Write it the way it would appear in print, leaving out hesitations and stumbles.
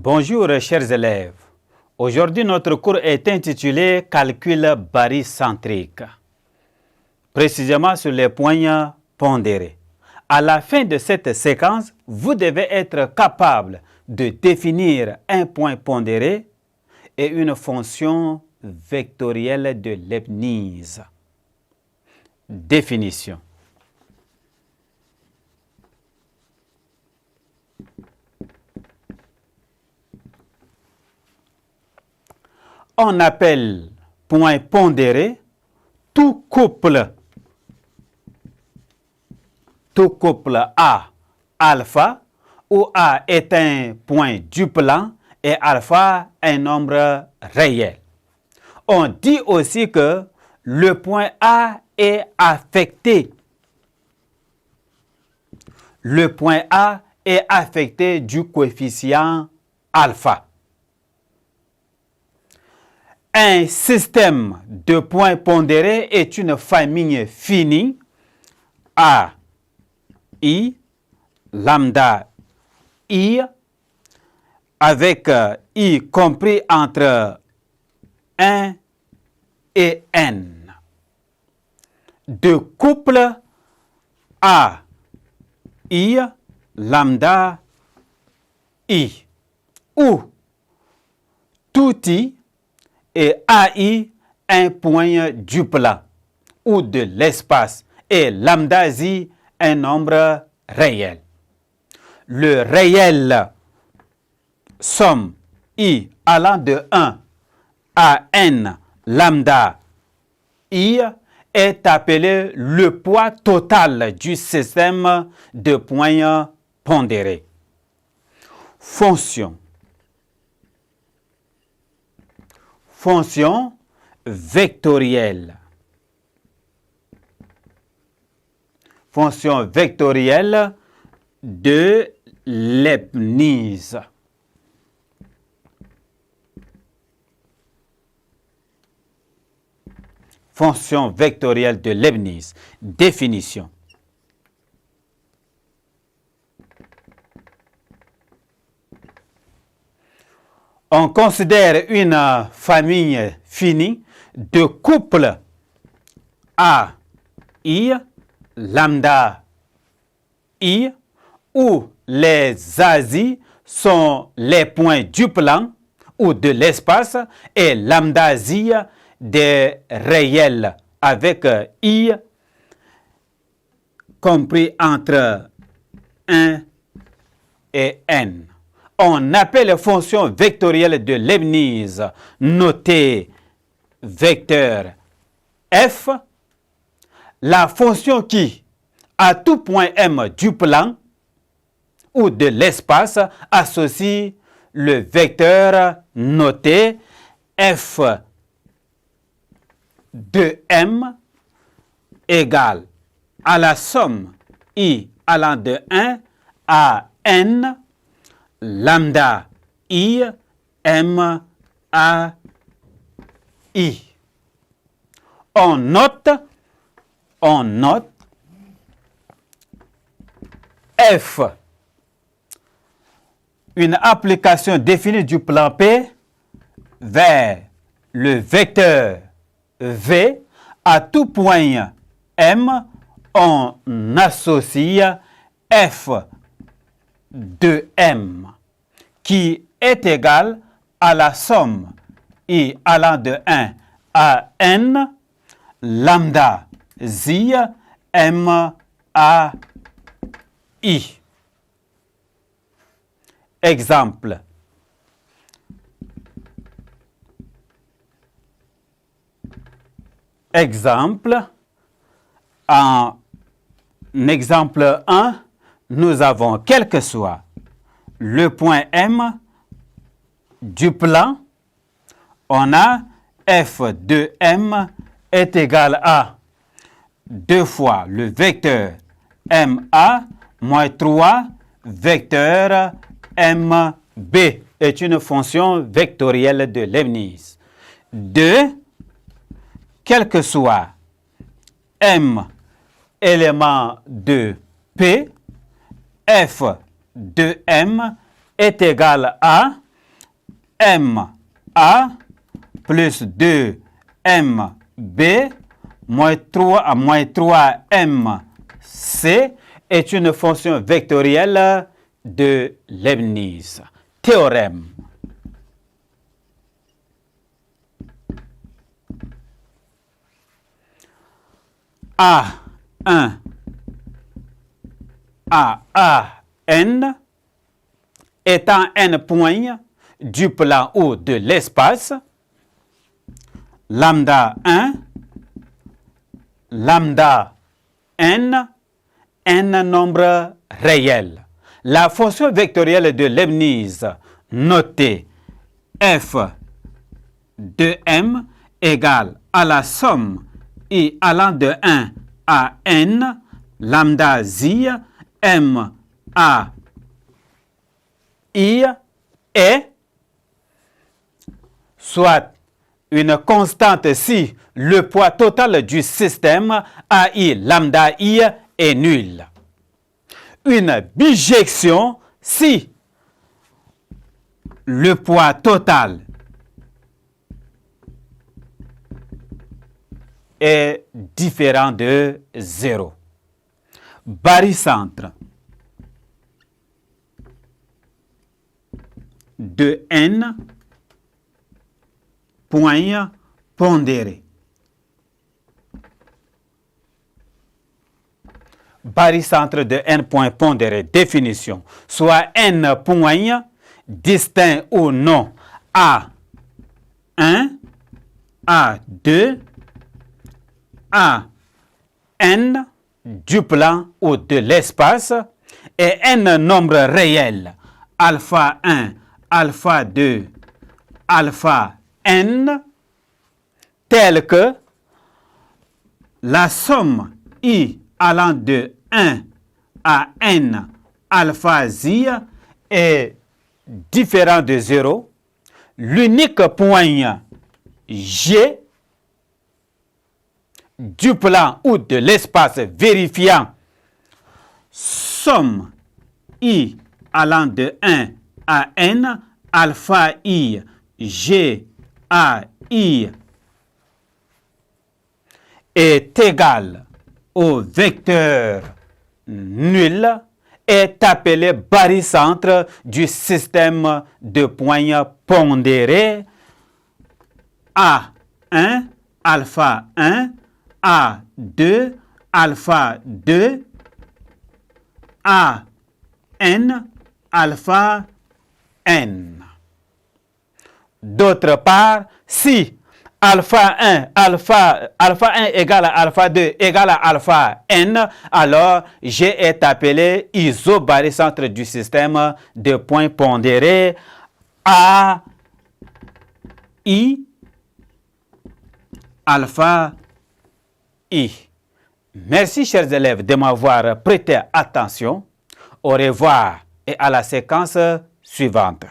Bonjour chers élèves. Aujourd'hui notre cours est intitulé Calcul barycentrique, précisément sur les points pondérés. À la fin de cette séquence, vous devez être capable de définir un point pondéré et une fonction vectorielle de Leibniz. Définition. On appelle point pondéré tout couple A alpha, où A est un point du plan et alpha un nombre réel. On dit aussi que le point A est affecté. Le point A est affecté du coefficient alpha. Un système de points pondérés est une famille finie A, I, lambda, I, avec I compris entre 1 et N. De couple A, I, lambda, I, où tout I et AI un point du plan ou de l'espace et lambda I un nombre réel. Le réel somme I allant de 1 à N lambda I est appelé le poids total du système de points pondérés. Fonction vectorielle. Fonction vectorielle de Leibniz. Fonction vectorielle de Leibniz. Définition. On considère une famille finie de couples A, I, lambda, I, où les ASI sont les points du plan ou de l'espace et lambda I des réels avec I compris entre 1 et N. On appelle fonction vectorielle de Leibniz, notée vecteur f, la fonction qui, à tout point M du plan ou de l'espace, associe le vecteur noté f de M égale à la somme I allant de 1 à N lambda I M A I. On note F, une application définie du plan P vers le vecteur V. À tout point M, on associe F de M qui est égal à la somme I allant de 1 à N lambda I M A I. Exemple. En exemple 1, nous avons quel que soit le point M du plan, on a f de M est égal à 2 fois le vecteur MA moins 3 vecteur MB est une fonction vectorielle de Leibniz. 2, quel que soit M élément de P, f de M est égal à MA plus 2MB moins 3MC est une fonction vectorielle de Leibniz. Théorème. A1 AN étant n points du plan O de l'espace, lambda 1, lambda n nombre réel. La fonction vectorielle de Leibniz notée f de m égale à la somme i allant de 1 à n lambda zi m a i est soit une constante si le poids total du système AI lambda I est nul. Une bijection si le poids total est différent de 0. Barycentre de n points pondérés. Barycentre de n points pondérés. Définition. Soit n points distincts ou non A1, A2, AN du plan ou de l'espace et n nombres réels alpha 1, alpha 2, alpha n tels que la somme i allant de 1 à n alpha zi est différent de 0, l'unique point G du plan ou de l'espace vérifiant somme i allant de 1 à n alpha i g a i est égal au vecteur nul est appelé barycentre du système de points pondérés A1 alpha 1 A2 alpha 2 AN alpha n. D'autre part, si alpha 1 égale à alpha 2 égale à alpha n, alors G est appelé isobarycentre du système de points pondérés A I alpha I. Merci chers élèves de m'avoir prêté attention. Au revoir et à la séquence suivante.